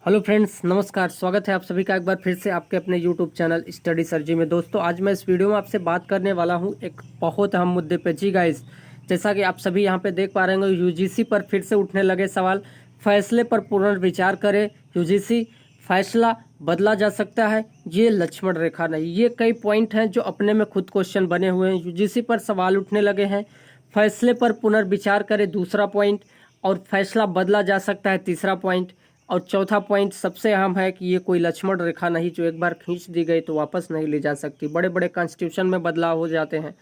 Hello friends, नमस्कार। स्वागत है आप सभी का एक बार फिर से आपके अपने यूट्यूब चैनल स्टडी सरजी में। दोस्तों, आज मैं इस वीडियो में आपसे बात करने वाला हूं एक बहुत अहम मुद्दे पे। जी गाइस, जैसा कि आप सभी यहां पे देख पा रहे होंगे, यूजीसी पर फिर से उठने लगे सवाल। फैसले पर पुनर्विचार करें, यूजीसी फैसला बदला जा सकता है, ये लक्ष्मण रेखा नहीं। ये कई पॉइंट हैं जो अपने में खुद क्वेश्चन बने हुए हैं। यूजीसी पर सवाल उठने लगे हैं, फैसले पर पुनर्विचार करें दूसरा पॉइंट, और फैसला बदला जा सकता है तीसरा पॉइंट। और चौथा पॉइंट सबसे अहम है कि ये कोई लक्ष्मण रेखा नहीं जो एक बार खींच दी गई तो वापस नहीं ली जा सकती। बड़े बड़े कॉन्स्टिट्यूशन में बदलाव हो जाते हैं,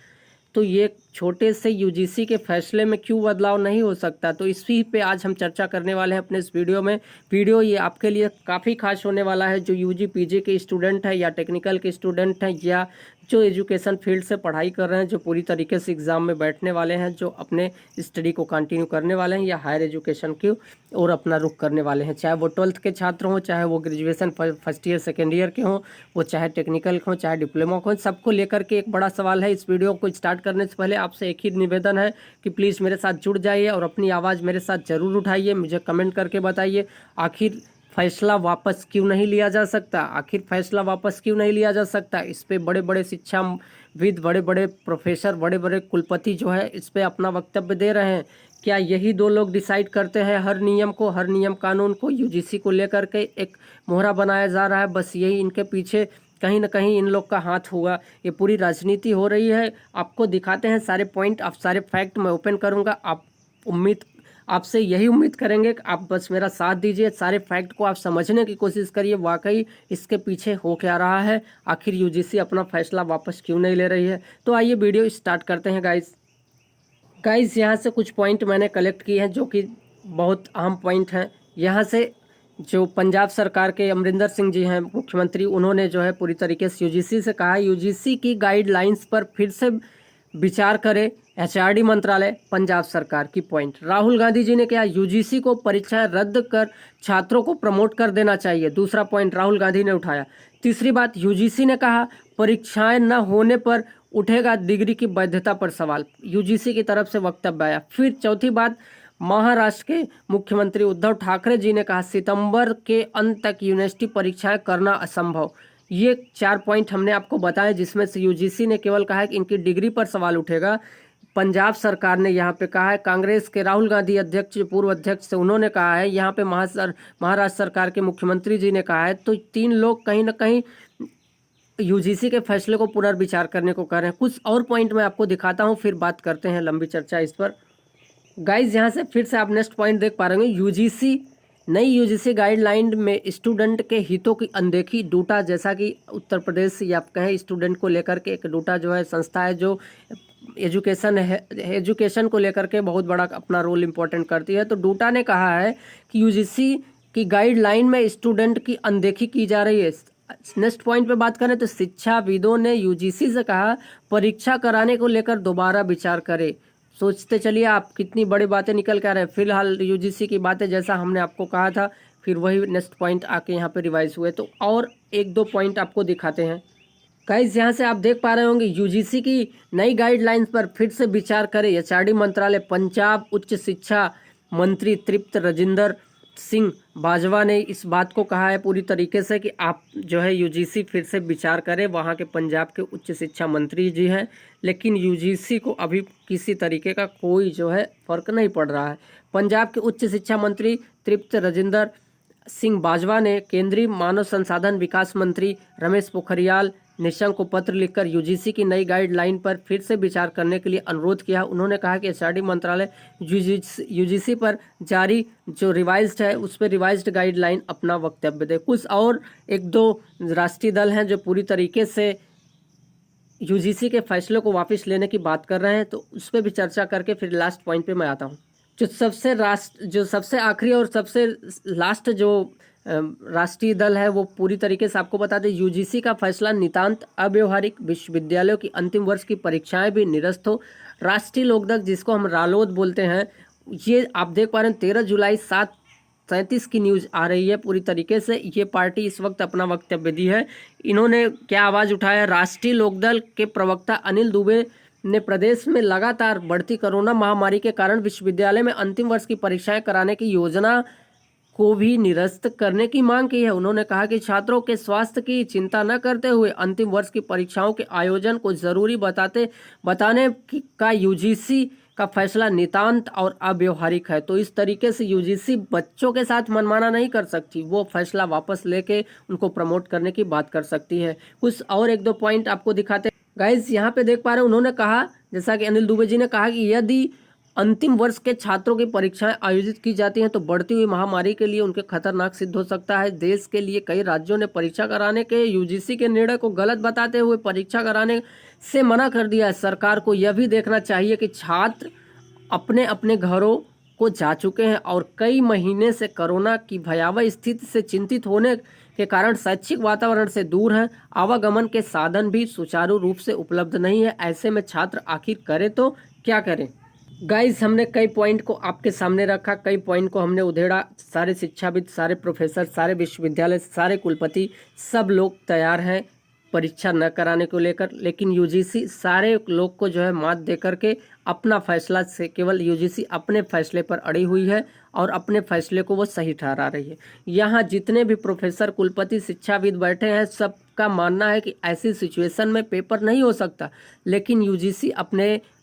तो ये छोटे से यूजीसी के फैसले में क्यों बदलाव नहीं हो सकता। तो इसी पे आज हम चर्चा करने वाले हैं अपने इस वीडियो में। वीडियो ये आपके लिए काफ़ी खास होने वाला है, जो यूजी पीजी के स्टूडेंट हैं या टेक्निकल के स्टूडेंट हैं या जो एजुकेशन फील्ड से पढ़ाई कर रहे हैं, जो पूरी तरीके से एग्ज़ाम में बैठने वाले हैं, जो अपने स्टडी को कंटिन्यू करने वाले हैं या हायर एजुकेशन की और अपना रुख करने वाले हैं। चाहे वो 12th के छात्र हों, चाहे वो graduation first year second year के हों, वो चाहे टेक्निकल हों, चाहे डिप्लोमा हों, सबको लेकर के एक बड़ा सवाल है। इस वीडियो को स्टार्ट करने से पहले आपसे एक ही निवेदन है कि प्लीज़ मेरे साथ जुड़ जाइए और अपनी आवाज़ मेरे साथ ज़रूर उठाइए। मुझे कमेंट करके बताइए आखिर फैसला वापस क्यों नहीं लिया जा सकता। आखिर फैसला वापस क्यों नहीं लिया जा सकता, इस पे बड़े बड़े शिक्षाविद, बड़े बड़े प्रोफेसर, बड़े बड़े कुलपति जो है इस पे अपना वक्तव्य दे रहे हैं। क्या यही दो लोग डिसाइड करते हैं हर नियम को, हर नियम कानून को? यूजीसी को लेकर के एक मोहरा बनाया जा रहा है, बस यही इनके पीछे कहीं ना कहीं इन लोग का हाथ होगा। ये पूरी राजनीति हो रही है। आपको दिखाते हैं सारे पॉइंट, आप सारे फैक्ट मैं ओपन करूंगा। आपसे यही उम्मीद करेंगे कि आप बस मेरा साथ दीजिए, सारे फैक्ट को आप समझने की कोशिश करिए वाकई इसके पीछे हो क्या रहा है, आखिर यूजीसी अपना फैसला वापस क्यों नहीं ले रही है। तो आइए वीडियो स्टार्ट करते हैं गाइस यहाँ से कुछ पॉइंट मैंने कलेक्ट किए हैं जो कि बहुत अहम पॉइंट हैं। यहाँ से जो पंजाब सरकार के अमरिंदर सिंह जी हैं मुख्यमंत्री, उन्होंने जो है पूरी तरीके से यूजीसी से कहा है यूजीसी की गाइडलाइंस पर फिर से विचार करे एचआरडी मंत्रालय, पंजाब सरकार की पॉइंट। राहुल गांधी जी ने कहा यूजीसी को परीक्षाएं रद्द कर छात्रों को प्रमोट कर देना चाहिए, दूसरा पॉइंट राहुल गांधी ने उठाया। तीसरी बात, यूजीसी ने कहा परीक्षाएं न होने पर उठेगा डिग्री की वैधता पर सवाल, यूजीसी की तरफ से वक्तव्य आया। फिर चौथी बात, महाराष्ट्र के मुख्यमंत्री उद्धव ठाकरे जी ने कहा सितंबर के अंत तक यूनिवर्सिटी परीक्षाएं करना असंभव। ये 4 पॉइंट हमने आपको बताए, जिसमें से यूजीसी ने केवल कहा है कि इनकी डिग्री पर सवाल उठेगा। पंजाब सरकार ने यहाँ पे कहा है, कांग्रेस के राहुल गांधी अध्यक्ष, पूर्व अध्यक्ष से उन्होंने कहा है, यहाँ पे महाराष्ट्र सरकार के मुख्यमंत्री जी ने कहा है। तो 3 लोग कहीं ना कहीं यूजीसी के फैसले को पुनर्विचार करने को कह रहे हैं। कुछ और पॉइंट मैं आपको दिखाता हूँ, फिर बात करते हैं, लंबी चर्चा इस पर। गाइज यहाँ से फिर से आप नेक्स्ट पॉइंट देख पा रहे होंगे, नई यूजीसी गाइडलाइन में स्टूडेंट के हितों की अनदेखी। डूटा, जैसा कि उत्तर प्रदेश या आप कहें स्टूडेंट को लेकर के एक डूटा जो है संस्था है जो एजुकेशन को लेकर के बहुत बड़ा अपना रोल इम्पोर्टेंट करती है। तो डूटा ने कहा है कि यूजीसी की गाइडलाइन में स्टूडेंट की अनदेखी की जा रही है। नेक्स्ट पॉइंट पे बात करें तो शिक्षाविदों ने यूजीसी से कहा परीक्षा कराने को लेकर दोबारा विचार करे। सोचते चलिए आप, कितनी बड़ी बातें निकल के आ रहे हैं। फिलहाल यूजीसी की बातें जैसा हमने आपको कहा था, फिर वही नेक्स्ट पॉइंट आके यहाँ पे रिवाइज हुए। तो और 1-2 पॉइंट आपको दिखाते हैं। गाइस यहाँ से आप देख पा रहे होंगे, यूजीसी की नई गाइडलाइंस पर फिर से विचार करें एचआरडी मंत्रालय। पंजाब उच्च शिक्षा मंत्री तृप्त रजिंदर सिंह बाजवा ने इस बात को कहा है पूरी तरीके से कि आप जो है यूजीसी फिर से विचार करें। वहाँ के पंजाब के उच्च शिक्षा मंत्री जी हैं, लेकिन यूजीसी को अभी किसी तरीके का कोई जो है फर्क नहीं पड़ रहा है। पंजाब के उच्च शिक्षा मंत्री तृप्त रजिंदर सिंह बाजवा ने केंद्रीय मानव संसाधन विकास मंत्री रमेश पोखरियाल निशंक को पत्र लिखकर यूजीसी की नई गाइडलाइन पर फिर से विचार करने के लिए अनुरोध किया। उन्होंने कहा कि एचआरडी मंत्रालय यूजीसी पर जारी जो रिवाइज्ड है उस पर रिवाइज्ड गाइडलाइन अपना वक्तव्य दे। कुछ और 1-2 राष्ट्रीय दल हैं जो पूरी तरीके से यूजीसी के फैसले को वापस लेने की बात कर रहे हैं, तो उस पर भी चर्चा करके फिर लास्ट पॉइंट पे मैं आता हूँ। जो सबसे आखिरी और सबसे लास्ट जो राष्ट्रीय दल है वो पूरी तरीके से आपको बता दें, यूजीसी का फैसला नितांत अव्यवहारिक, विश्वविद्यालयों की अंतिम वर्ष की परीक्षाएं भी निरस्त हो। राष्ट्रीय लोकदल, जिसको हम रालोद बोलते हैं, ये आप देख पा रहे हैं 13 जुलाई 7:37 की न्यूज़ आ रही है। पूरी तरीके से ये पार्टी इस वक्त अपना वक्तव्य दी है। इन्होंने क्या आवाज़ उठाया, राष्ट्रीय लोकदल के प्रवक्ता अनिल दुबे ने प्रदेश में लगातार बढ़ती कोरोना महामारी के कारण विश्वविद्यालय में अंतिम वर्ष की परीक्षाएं कराने की योजना को भी निरस्त करने की मांग की है। उन्होंने कहा कि छात्रों के स्वास्थ्य की चिंता न करते हुए अंतिम वर्ष की परीक्षाओं के आयोजन को जरूरी बताने का यूजीसी का फैसला नितांत और अव्यवहारिक है। तो इस तरीके से यूजीसी बच्चों के साथ मनमाना नहीं कर सकती, वो फैसला वापस लेके उनको प्रमोट करने की बात कर सकती है। कुछ और एक दो पॉइंट आपको दिखाते हैं गाइज। यहाँ पे देख पा रहे हैं, उन्होंने कहा, जैसा कि अनिल दुबे जी ने कहा कि यदि अंतिम वर्ष के छात्रों की परीक्षाएं आयोजित की जाती हैं तो बढ़ती हुई महामारी के लिए उनके खतरनाक सिद्ध हो सकता है। देश के लिए कई राज्यों ने परीक्षा कराने के यूजीसी के निर्णय को गलत बताते हुए परीक्षा कराने से मना कर दिया है। सरकार को यह भी देखना चाहिए कि छात्र अपने अपने घरों को जा चुके हैं और कई महीने से कोरोना की भयावह स्थिति से चिंतित होने के कारण शैक्षिक वातावरण से दूर हैं। आवागमन के साधन भी सुचारू रूप से उपलब्ध नहीं है। ऐसे में छात्र आखिर करे तो क्या करें। गाइस, हमने कई पॉइंट को आपके सामने रखा, कई पॉइंट को हमने उधेड़ा। सारे शिक्षाविद, सारे प्रोफेसर, सारे विश्वविद्यालय, सारे कुलपति, सब लोग तैयार हैं परीक्षा न कराने को लेकर, लेकिन यूजीसी सारे लोग को जो है मात दे करके अपना फैसला से, केवल यूजीसी अपने फैसले पर अड़ी हुई है और अपने फैसले को वो सही ठहरा रही है। यहाँ जितने भी प्रोफेसर, कुलपति, शिक्षाविद बैठे हैं, सबका मानना है कि ऐसी सिचुएशन में पेपर नहीं हो सकता, लेकिन यूजीसी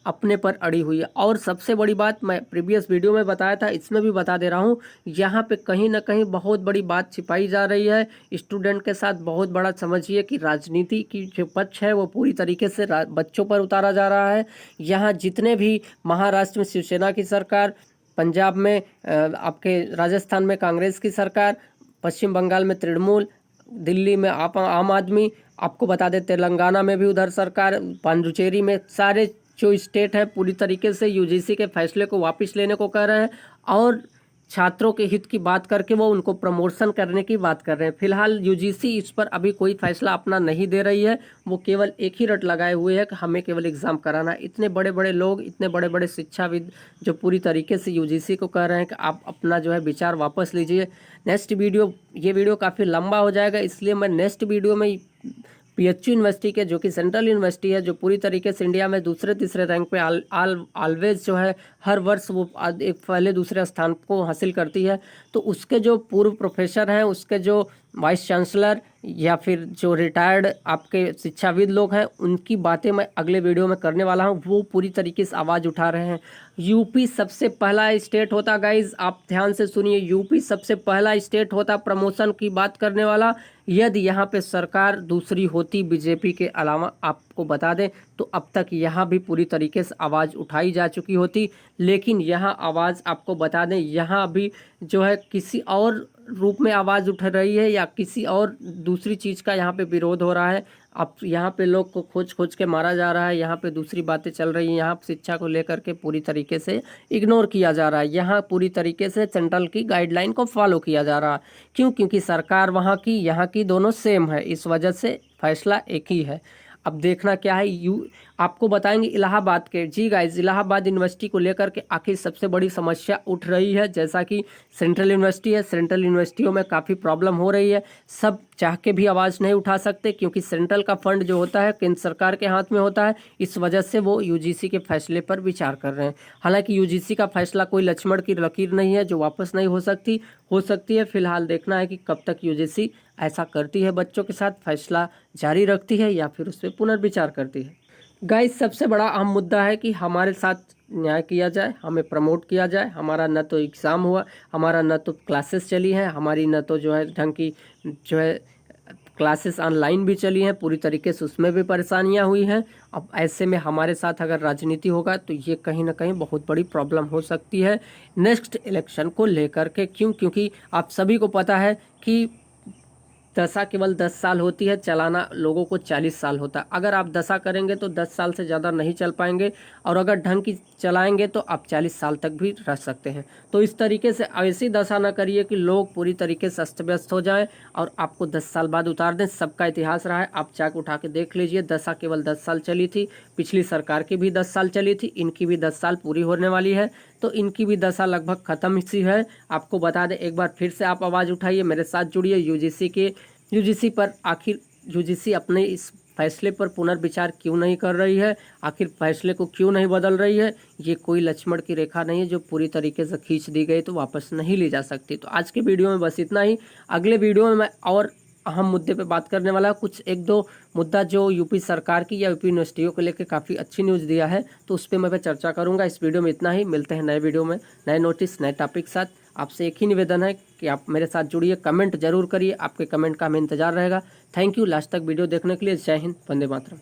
अपने पर अड़ी हुई है। और सबसे बड़ी बात, मैं प्रीवियस वीडियो में बताया था, इसमें भी बता दे रहा हूँ, यहाँ पे कहीं ना कहीं बहुत बड़ी बात छिपाई जा रही है स्टूडेंट के साथ। बहुत बड़ा समझिए कि राजनीति की जो पक्ष है वो पूरी तरीके से बच्चों पर उतारा जा रहा है। यहाँ जितने भी महाराष्ट्र में शिवसेना की सरकार, पंजाब में आपके राजस्थान में कांग्रेस की सरकार, पश्चिम बंगाल में तृणमूल, दिल्ली में आम आदमी, आपको बता दें तेलंगाना में भी उधर सरकार, पांडुचेरी में, सारे जो स्टेट है पूरी तरीके से यूजीसी के फैसले को वापस लेने को कह रहे हैं और छात्रों के हित की बात करके वो उनको प्रमोशन करने की बात कर रहे हैं। फिलहाल यूजीसी इस पर अभी कोई फैसला अपना नहीं दे रही है। वो केवल एक ही रट लगाए हुए है कि हमें केवल एग्ज़ाम कराना है। इतने बड़े बड़े लोग, इतने बड़े बड़े शिक्षाविद जो पूरी तरीके से यूजीसी को कह रहे हैं कि आप अपना जो है विचार वापस लीजिए। नेक्स्ट वीडियो, ये वीडियो काफ़ी लंबा हो जाएगा, इसलिए मैं नेक्स्ट वीडियो में पीएचयू यूनिवर्सिटी के, जो कि सेंट्रल यूनिवर्सिटी है, जो पूरी तरीके से इंडिया में दूसरे तीसरे रैंक पे ऑलवेज जो है हर वर्ष वो एक पहले दूसरे स्थान को हासिल करती है, तो उसके जो पूर्व प्रोफेसर हैं, उसके जो वाइस चांसलर या फिर जो रिटायर्ड आपके शिक्षाविद लोग हैं, उनकी बातें मैं अगले वीडियो में करने वाला हूं। वो पूरी तरीके से आवाज़ उठा रहे हैं। यूपी सबसे पहला स्टेट होता, गाइज आप ध्यान से सुनिए, यूपी सबसे पहला स्टेट होता प्रमोशन की बात करने वाला यदि यहाँ पे सरकार दूसरी होती बीजेपी के अलावा। आपको बता दें तो अब तक यहाँ भी पूरी तरीके से आवाज़ उठाई जा चुकी होती, लेकिन यहाँ आवाज़, आपको बता दें, यहाँ अभी जो है किसी और रूप में आवाज़ उठ रही है या किसी और दूसरी चीज़ का यहाँ पे विरोध हो रहा है। अब यहाँ पे लोग को खोज खोज के मारा जा रहा है, यहाँ पे दूसरी बातें चल रही हैं, यहाँ शिक्षा को लेकर के पूरी तरीके से इग्नोर किया जा रहा है, यहाँ पूरी तरीके से सेंट्रल की गाइडलाइन को फॉलो किया जा रहा है। क्यों? क्योंकि सरकार वहाँ की, यहाँ की दोनों सेम है, इस वजह से फैसला एक ही है। अब देखना क्या है, आपको बताएंगे इलाहाबाद के। जी गाइज, इलाहाबाद यूनिवर्सिटी को लेकर के आखिर सबसे बड़ी समस्या उठ रही है। जैसा कि सेंट्रल यूनिवर्सिटी है, सेंट्रल यूनिवर्सिटियों में काफ़ी प्रॉब्लम हो रही है। सब चाह के भी आवाज़ नहीं उठा सकते क्योंकि सेंट्रल का फंड जो होता है केंद्र सरकार के हाथ में होता है, इस वजह से वो यूजीसी के फैसले पर विचार कर रहे हैं। हालांकि यूजीसी का फैसला कोई लक्ष्मण की लकीर नहीं है जो वापस नहीं हो सकती है। फिलहाल देखना है कि कब तक यूजीसी ऐसा करती है, बच्चों के साथ फैसला जारी रखती है या फिर उस पर पुनर्विचार करती है। गाइस, सबसे बड़ा अहम मुद्दा है कि हमारे साथ न्याय किया जाए, हमें प्रमोट किया जाए। हमारा न तो एग्ज़ाम हुआ, हमारा न तो क्लासेस चली हैं, हमारी न तो जो है ढंग की जो है क्लासेस ऑनलाइन भी चली हैं, पूरी तरीके से उसमें भी परेशानियां हुई हैं। अब ऐसे में हमारे साथ अगर राजनीति होगा तो ये कहीं ना कहीं बहुत बड़ी प्रॉब्लम हो सकती है नेक्स्ट इलेक्शन को लेकर के। क्योंकि आप सभी को पता है कि दशा केवल 10 साल होती है, चलाना लोगों को 40 साल होता है। अगर आप दशा करेंगे तो 10 साल से ज़्यादा नहीं चल पाएंगे और अगर ढंग की चलाएंगे तो आप 40 साल तक भी रह सकते हैं। तो इस तरीके से ऐसी दशा ना करिए कि लोग पूरी तरीके से अस्त व्यस्त हो जाएं और आपको 10 साल बाद उतार दें। सबका इतिहास रहा है, आप चाक उठा के देख लीजिए। दशा केवल 10 साल चली थी, पिछली सरकार की भी 10 साल चली थी, इनकी भी 10 साल पूरी होने वाली है, तो इनकी भी दशा लगभग ख़त्म सी है। आपको बता दें, एक बार फिर से आप आवाज़ उठाइए, मेरे साथ जुड़िए यूजीसी पर। आखिर यूजीसी अपने इस फैसले पर पुनर्विचार क्यों नहीं कर रही है, आखिर फैसले को क्यों नहीं बदल रही है। ये कोई लक्ष्मण की रेखा नहीं है जो पूरी तरीके से खींच दी गई तो वापस नहीं ली जा सकती। तो आज के वीडियो में बस इतना ही। अगले वीडियो में मैं और अहम मुद्दे पे बात करने वाला, कुछ एक दो मुद्दा जो यूपी सरकार की या यूपी यूनिवर्सिटियों को लेकर काफ़ी अच्छी न्यूज़ दिया है, तो उस पर मैं चर्चा करूंगा। इस वीडियो में इतना ही। मिलते हैं नए वीडियो में, नए नोटिस, नए टॉपिक के साथ। आपसे एक ही निवेदन है कि आप मेरे साथ जुड़िए, कमेंट जरूर करिए, आपके कमेंट का हमें इंतजार रहेगा। थैंक यू लास्ट तक वीडियो देखने के लिए। जय हिंद, वंदे मातरम।